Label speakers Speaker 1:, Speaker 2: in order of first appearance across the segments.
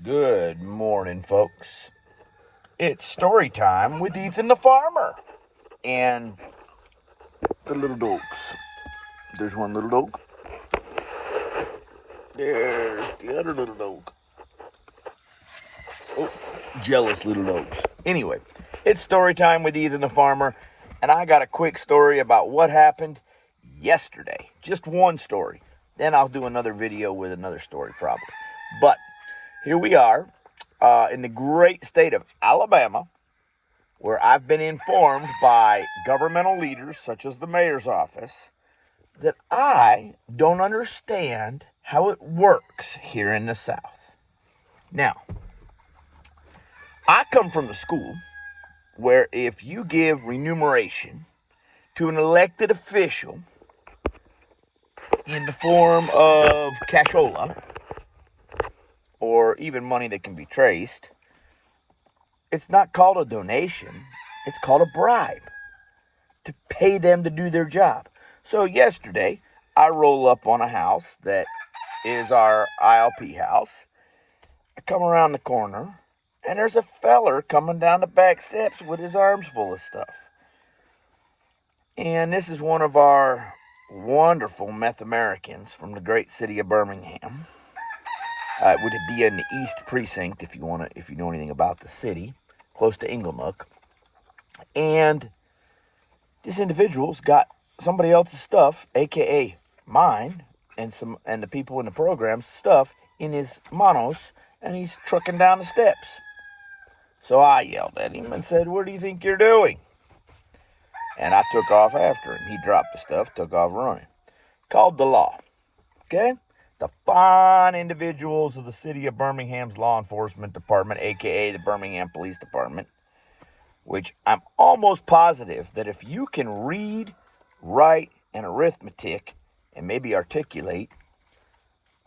Speaker 1: Good morning, folks. It's story time with Ethan the farmer and the little dogs. There's one little dog. There's the other little dog. Oh, jealous little dogs. Anyway, it's story time with Ethan the farmer, and I got a quick story about what happened yesterday. Just one story. Then I'll do another video with another story probably. But here we are in the great state of Alabama, where I've been informed by governmental leaders, such as the mayor's office, that I don't understand how it works here in the South. Now, I come from the school where if you give remuneration to an elected official in the form of cashola, or even money that can be traced, it's not called a donation, it's called a bribe to pay them to do their job. So yesterday, I roll up on a house that is our ILP house. I come around the corner, and there's a feller coming down the back steps with his arms full of stuff. And this is one of our wonderful meth Americans from the great city of Birmingham. It would be in the East Precinct if you know anything about the city, close to Inglenook. And this individual's got somebody else's stuff, aka mine, and the people in the program's stuff in his manos, and he's trucking down the steps. So I yelled at him and said, "What do you think you're doing?" And I took off after him. He dropped the stuff, took off running. Called the law. Okay? The fine individuals of the city of Birmingham's law enforcement department, aka the Birmingham Police Department, which I'm almost positive that if you can read, write, and arithmetic, and maybe articulate,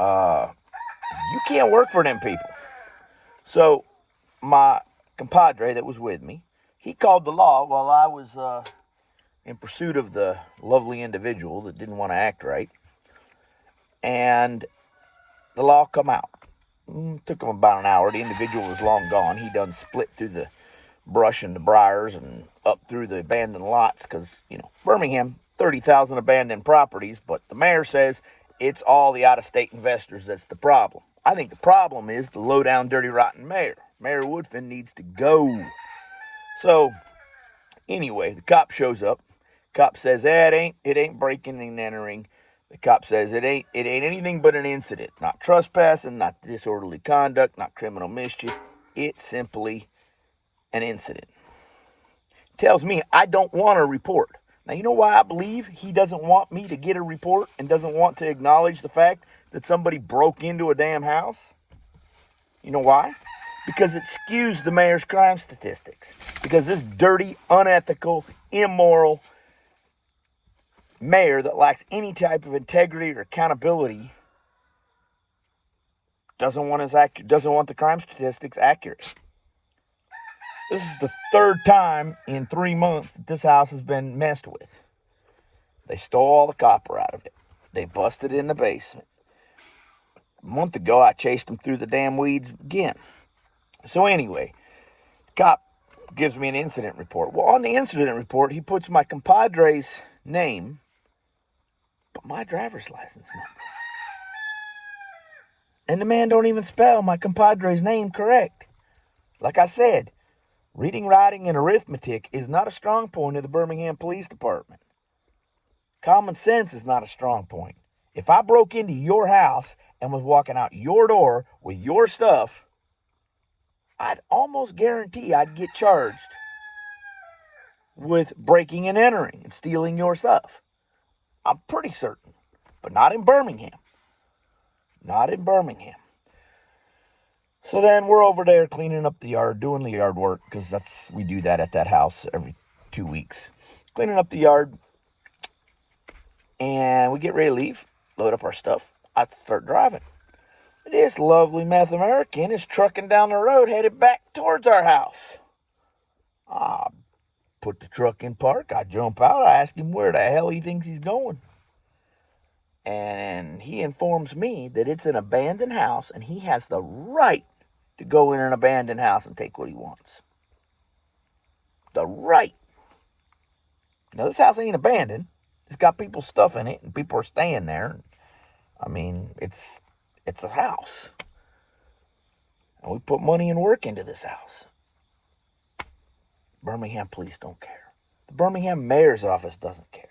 Speaker 1: you can't work for them people. So my compadre that was with me, he called the law while I was in pursuit of the lovely individual that didn't want to act right. And the law come out. Took him about an hour. The individual was long gone. He done split through the brush and the briars and up through the abandoned lots because, Birmingham, 30,000 abandoned properties, but the mayor says it's all the out-of-state investors that's the problem. I think the problem is the low-down, dirty, rotten mayor. Mayor Woodfin needs to go. So, anyway, the cop shows up. Cop says, it ain't breaking and entering. The cop says it ain't anything but an incident. Not trespassing, not disorderly conduct, not criminal mischief. It's simply an incident. Tells me I don't want a report. Now, you know why I believe he doesn't want me to get a report and doesn't want to acknowledge the fact that somebody broke into a damn house? You know why? Because it skews the mayor's crime statistics. Because this dirty, unethical, immoral mayor that lacks any type of integrity or accountability doesn't want the crime statistics accurate. This is the third time in 3 months that this house has been messed with. They stole all the copper out of it. They busted in the basement. A month ago, I chased them through the damn weeds again. So anyway, the cop gives me an incident report. Well, on the incident report, he puts my compadre's name, but my driver's license number. And the man don't even spell my compadre's name correct. Like I said, reading, writing, and arithmetic is not a strong point of the Birmingham Police Department. Common sense is not a strong point. If I broke into your house and was walking out your door with your stuff, I'd almost guarantee I'd get charged with breaking and entering and stealing your stuff. I'm pretty certain, but not in Birmingham. Not in Birmingham. So then we're over there cleaning up the yard, doing the yard work, because we do that at that house every 2 weeks. Cleaning up the yard, and we get ready to leave, load up our stuff. I start driving. This lovely meth American is trucking down the road, headed back towards our house. I put the truck in park. I jump out. I ask him where the hell he thinks he's going. And he informs me that it's an abandoned house and he has the right to go in an abandoned house and take what he wants. The right. Now, this house ain't abandoned. It's got people's stuff in it, and people are staying there. I mean, it's a house. And we put money and work into this house. Birmingham police don't care. The Birmingham mayor's office doesn't care.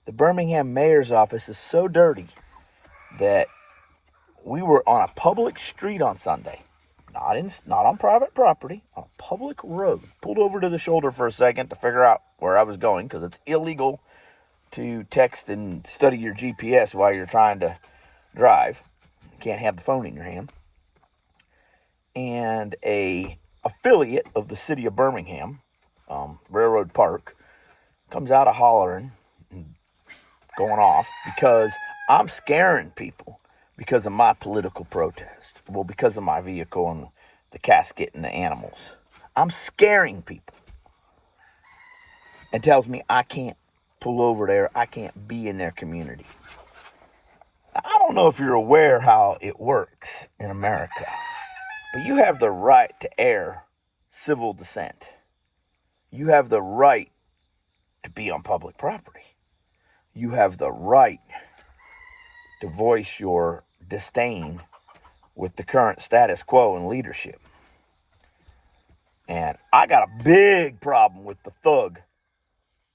Speaker 1: The Birmingham mayor's office is so dirty that we were on a public street on Sunday. Not on private property, on a public road. Pulled over to the shoulder for a second to figure out where I was going, because it's illegal to text and study your GPS while you're trying to drive. You can't have the phone in your hand. And a affiliate of the city of Birmingham, Railroad Park, comes out of hollering and going off because I'm scaring people because of my political protest. Well, because of my vehicle and the casket and the animals. I'm scaring people. And tells me I can't pull over there. I can't be in their community. I don't know if you're aware how it works in America, but you have the right to air civil dissent. You have the right to be on public property. You have the right to voice your disdain with the current status quo and leadership. And I got a big problem with the thug.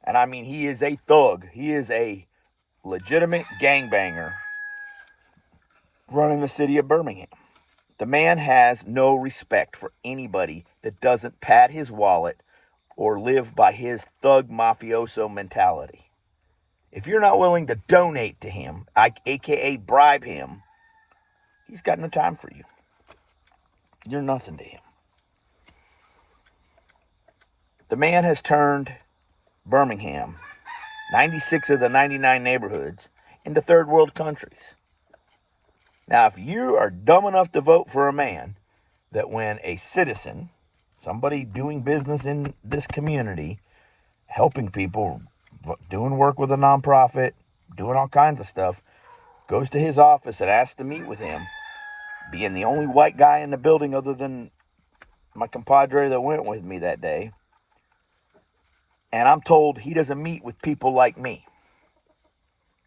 Speaker 1: And I mean, he is a thug. He is a legitimate gangbanger running the city of Birmingham. The man has no respect for anybody that doesn't pad his wallet or live by his thug mafioso mentality. If you're not willing to donate to him, aka bribe him, he's got no time for you. You're nothing to him. The man has turned Birmingham, 96 of the 99 neighborhoods, into third world countries. Now, if you are dumb enough to vote for a man that when a citizen, somebody doing business in this community, helping people, doing work with a nonprofit, doing all kinds of stuff, goes to his office and asks to meet with him, being the only white guy in the building other than my compadre that went with me that day, and I'm told he doesn't meet with people like me.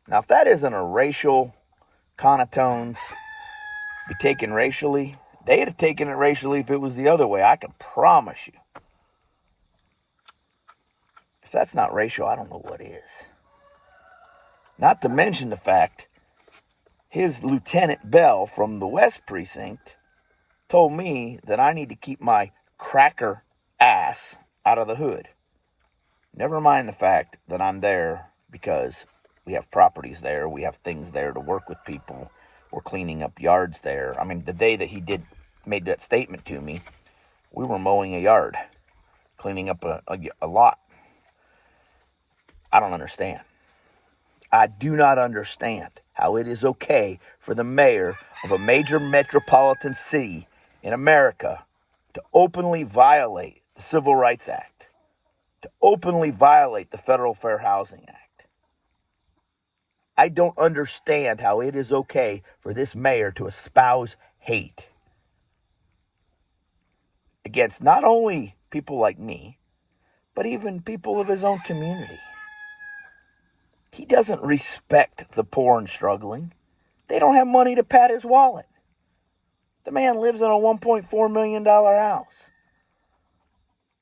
Speaker 1: Now, if that isn't a racial connotations be taken racially, they'd have taken it racially if it was the other way. I can promise you. If that's not racial, I don't know what is. Not to mention the fact his Lieutenant Bell from the West Precinct told me that I need to keep my cracker ass out of the hood. Never mind the fact that I'm there because we have properties there, we have things there to work with people, we're cleaning up yards there. I mean, the day that he made that statement to me, we were mowing a yard, cleaning up a lot. I don't understand. I do not understand how it is okay for the mayor of a major metropolitan city in America to openly violate the Civil Rights Act, to openly violate the Federal Fair Housing Act. I don't understand how it is okay for this mayor to espouse hate against not only people like me, but even people of his own community. He doesn't respect the poor and struggling. They don't have money to pad his wallet. The man lives in a $1.4 million house.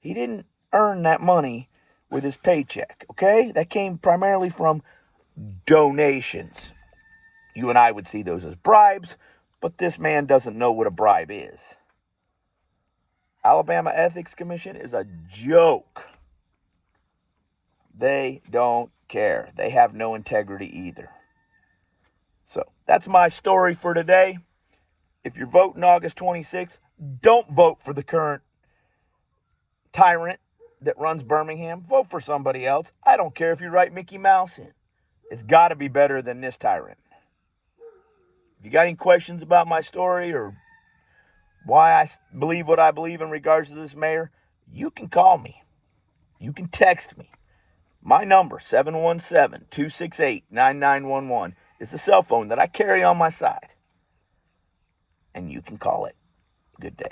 Speaker 1: He didn't earn that money with his paycheck, okay? That came primarily from donations. You and I would see those as bribes, but this man doesn't know what a bribe is. Alabama Ethics Commission is a joke. They don't care. They have no integrity either. So that's my story for today. If you're voting August 26th, don't vote for the current tyrant that runs Birmingham. Vote for somebody else. I don't care if you write Mickey Mouse in. It's got to be better than this tyrant. If you got any questions about my story or why I believe what I believe in regards to this mayor, you can call me. You can text me. My number, 717-268-9911, is the cell phone that I carry on my side. And you can call it. Good day.